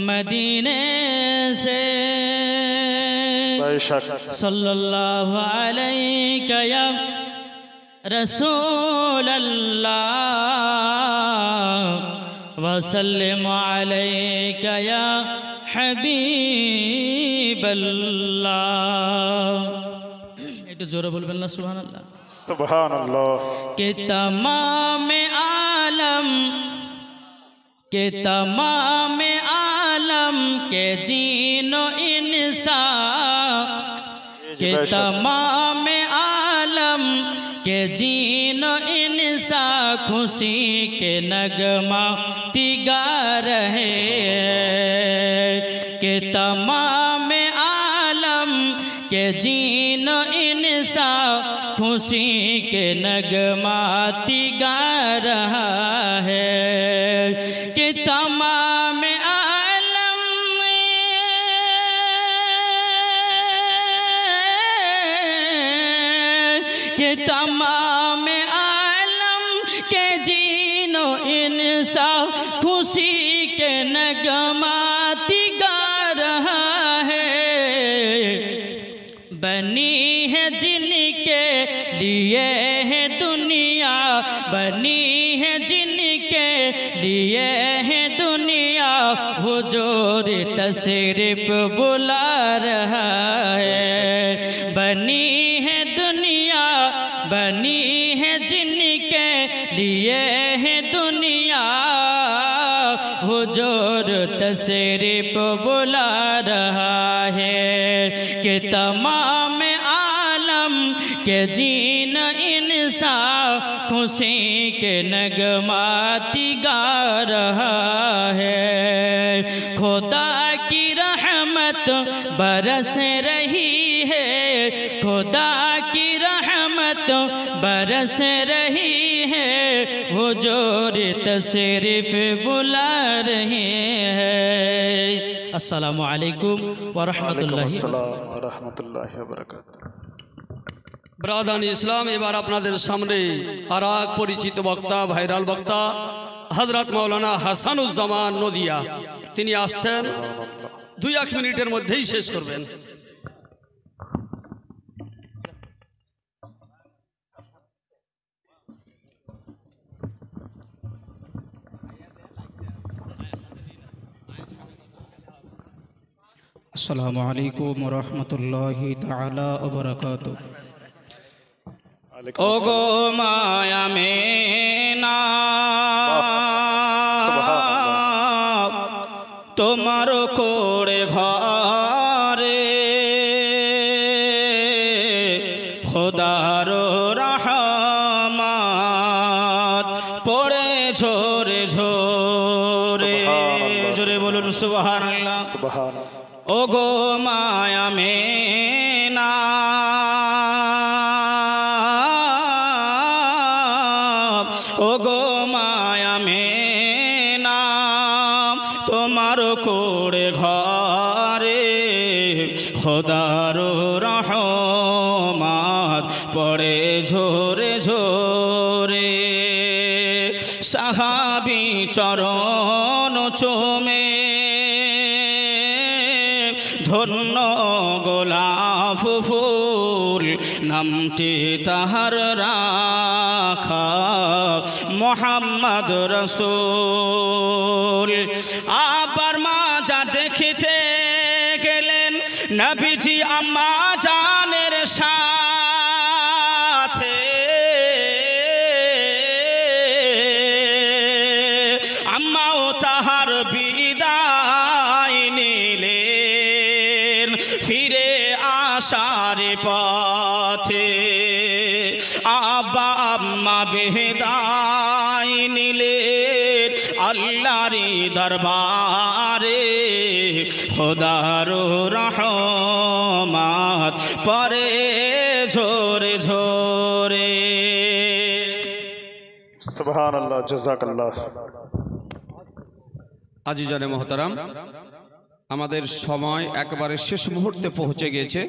मदीने से सल्लल्लाहु अलैहि या रसूल अल्लाह वसल्लम अलैका या हबीब अल्लाह। একটু জোরে বলবেন না সুবহানাল্লাহ। सुबहानल्लाह। के तमाम आलम के तमाम आलम के जीनो इंसान के तमाम आलम के जीनो इंसान खुशी के नगमा तिगा रहे के तमाम आलम के जीनो इंसान खुशी के नगमा तिगा रहा है कि तमाम आलम के तमाम आलम के जीनो इंसान खुशी के नगमा तिगा रहा है। बनी है जिनके लिए है दुनिया बनी है जिनके लिए है दुनिया हुजूर तशरीफ बुला रहा है। बनी है दुनिया बनी है जिनके लिए है दुनिया हुजूर तशरीफ बुला रहा है कि तमाम आलम के जीन इंसान खुशी के नगमा तिगा रहा है। खुदा की रहमत बरस रही है खुदा की रहमत बरस रही है हुजूर तशरीफ बुला रहे हैं। अस्सलामु अलैकुम व रहमतुल्लाहि व बरकातुहू। ब्रादान इस्लाम एबार आपनादेर सामने आर एक परिचित बक्ता भाइराल बक्ता हजरत मौलाना हासानुज्जामान नदिया तिनि आसছেন 2-1 मिनिटेर मध्येई शेष करबेन। अस्सलामु अलैकुम व रहमतुल्लाहि ताला व बरकातुहू। ओगो माया मेना তোমার কোড়ে ঘরে খোদার রহমত পড়ে ঝরে ঝরে জোরে বলুন সুবহানাল্লাহ। ওগো মায়া মেনা ওগো মায়া মেনা তোমার কোড়ে ঘরে খোদার রহমত পড়ে ঝরে ঝরে সাহাবী চরণ চুমে ধন্য গোলাপ ফুল নামটি তাহার রাখা মোহাম্মদ রসুল। আবার মাজা দেখিতে গেলেন নবীজি আম্মা জানের সাথে আম্মাও তাহার বিদায় নিলেন ফিরে আসার পথে আব্বা আম্মা বিদায় নিলেন আল্লাহর দরবারে খোদার রহমত পড়ে ঝরে ঝরে। सुबहानल्लाह जज़ाकल्लाह। আজিজানে মোহতারাম আমাদের সময় একবারে শেষ মুহূর্তে পৌঁছে গিয়েছে।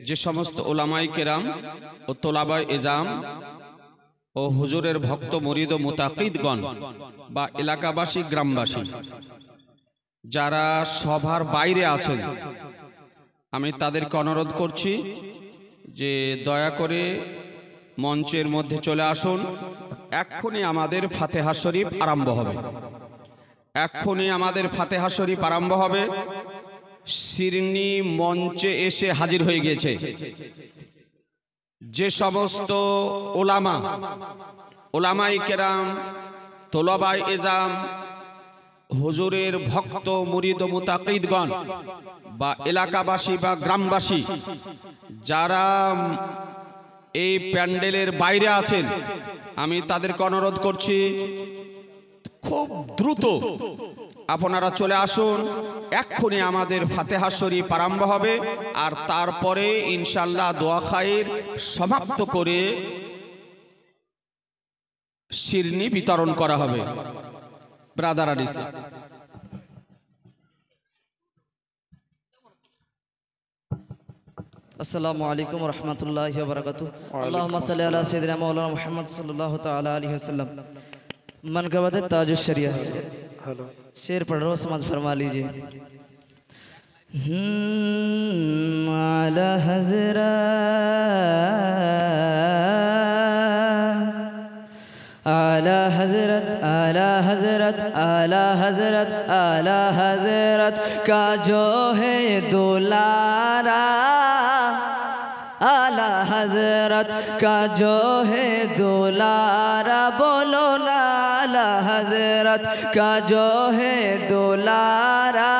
যে সমস্ত ওলামায়ে কেরাম ও তোলাবায়ে ইজাম ও হুজুরের ভক্ত মুরিদ ও মুতাকিদগণ বা এলাকাবাসী গ্রামবাসী যারা সভার বাইরে আছেন আমি তাদেরকে অনুরোধ করছি যে দয়া করে মঞ্চের মধ্যে চলে আসুন। এক্ষুনি আমাদের ফাতেহা শরীফ আরম্ভ হবে। এক্ষুনি আমাদের ফাতেহা শরীফ আরম্ভ হবে। শিরনি মঞ্চে এসে হাজির হয়ে গিয়েছে। যে সমস্ত ওলামাই কেরাম, তোলাবাই এজাম, হুজুরের ভক্ত মুরিদ ও মুতাকিদগণ বা এলাকাবাসী বা গ্রামবাসী যারা এই প্যান্ডেলের বাইরে আছেন আমি তাদেরকে অনুরোধ করছি খুব দ্রুত আপনারা চলে আসুন। এক্ষুনি আমাদের ফাতেহা শরীফ আরম্ভ হবে আর তারপরে ইনশাআল্লাহ দোয়া খায়ের সমাপ্ত করে শিরনি বিতরণ করা হবে। ব্রাদার আলিস अस्सलामु अलैकुम व रहमतुल्लाहि व बरकातुहू। अल्लाहुम्मा सल्लि अला सय्यिदिना मौलाना मुहम्मद सल्लल्लाहु तआला अलैहि वसल्लम। मनक़बत ताजुश शरिया से शेर पढ़ रहा हूँ, समझ फरमा लीजिए। आला हज़रत आला हज़रत आला हज़रत आला हज़रत आला हज़रत का जो है दुलारा, आला हज़रत का जो है दुलारा, बोलो ना आला हज़रत का जो है दुलारा,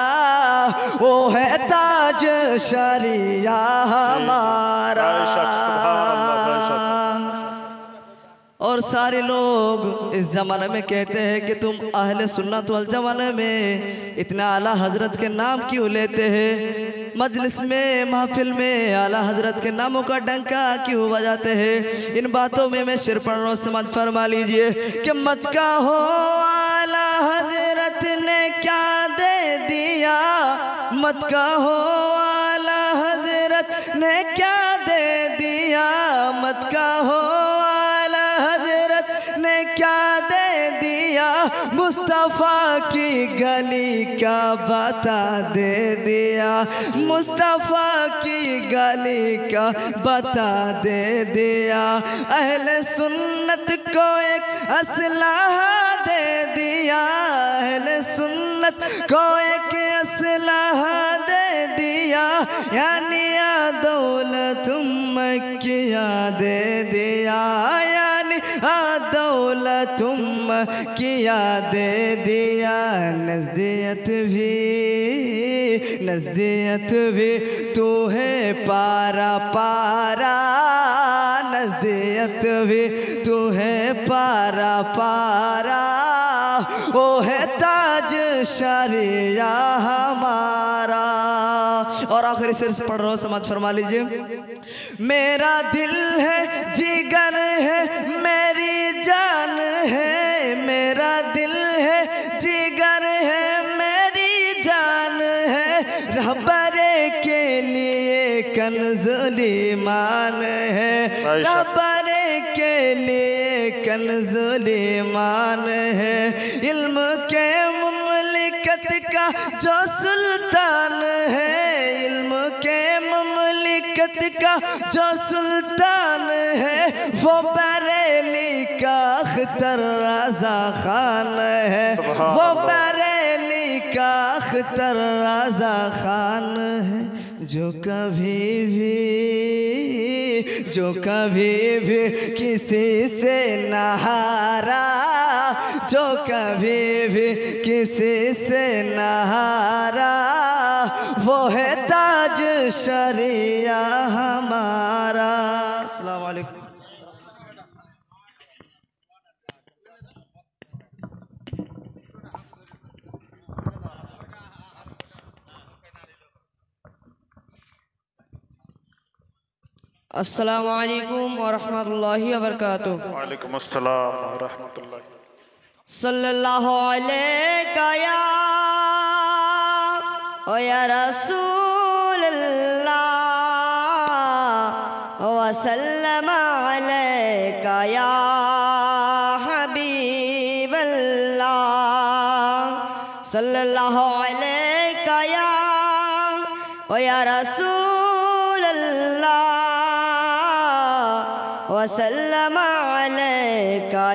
वो है ताज शरिया हमारा। और सारे लोग इस ज़माने में कहते हैं कि तुम अहले सुन्नत वल जमाने में इतना आला हज़रत के नाम क्यों लेते हैं, मजलिस में महफिल में आला हज़रत के नामों का डंका क्यों बजाते हैं। इन बातों में मैं सिर पढ़ रहा हूँ, समझ फरमा लीजिए कि मत कहो आला हज़रत ने क्या दे दिया, मत कहो आला हज़रत ने क्या दे दिया, मत कहो ने क्या दे दिया, मुस्तफ़ा की गली का बता दे दिया, मुस्तफ़ा की गली का बता दे दिया। अहले सुन्नत को एक असलाहा दे दिया, अहले सुन्नत को एक असलाहा दे दिया, यानी या दौलत मक्किया दे दिया, यानी दौलत किया दे दिया। नज़दियत भी तू है पारा पारा, नज़दियत भी तू है पारा पारा, वो है ताज शरिया हमारा। और आखिरी सिर पढ़ रहा हूँ, समझ फरमा लीजिए। मेरा दिल है, जिगर है, मेरी जान है, मेरा दिल है, जिगर है, मेरी जान है, रहबरे के लिए कंज़ुल ईमान है, रहबरे के लिए कंज़ुल ईमान है। इल्म के मुमलिकत का जो सुल्तान है, इल्म के मुमलिकत का जो सुल्तान है, वो बरेली का अख्तर रज़ा खान है, वो बरेली का अख्तर रज़ा खान है। जो कभी भी किसी से नहारा, जो कभी भी किसी से नहारा, वो है ताज शरिया हमारा। अस्सलाम वालेकुम। अस्सलामु अलैकुम व रहमतुल्लाहि व बरकातुहू। वालेकुम अस्सलाम व रहमतुल्लाहि। सल्लल्लाहु अलैका या रसूल अल्लाह व सल्लम अलैका या हबीब अल्लाह। सल्लल्लाहु अलैका या रसूल अल्लाह व सल्लम अलैका।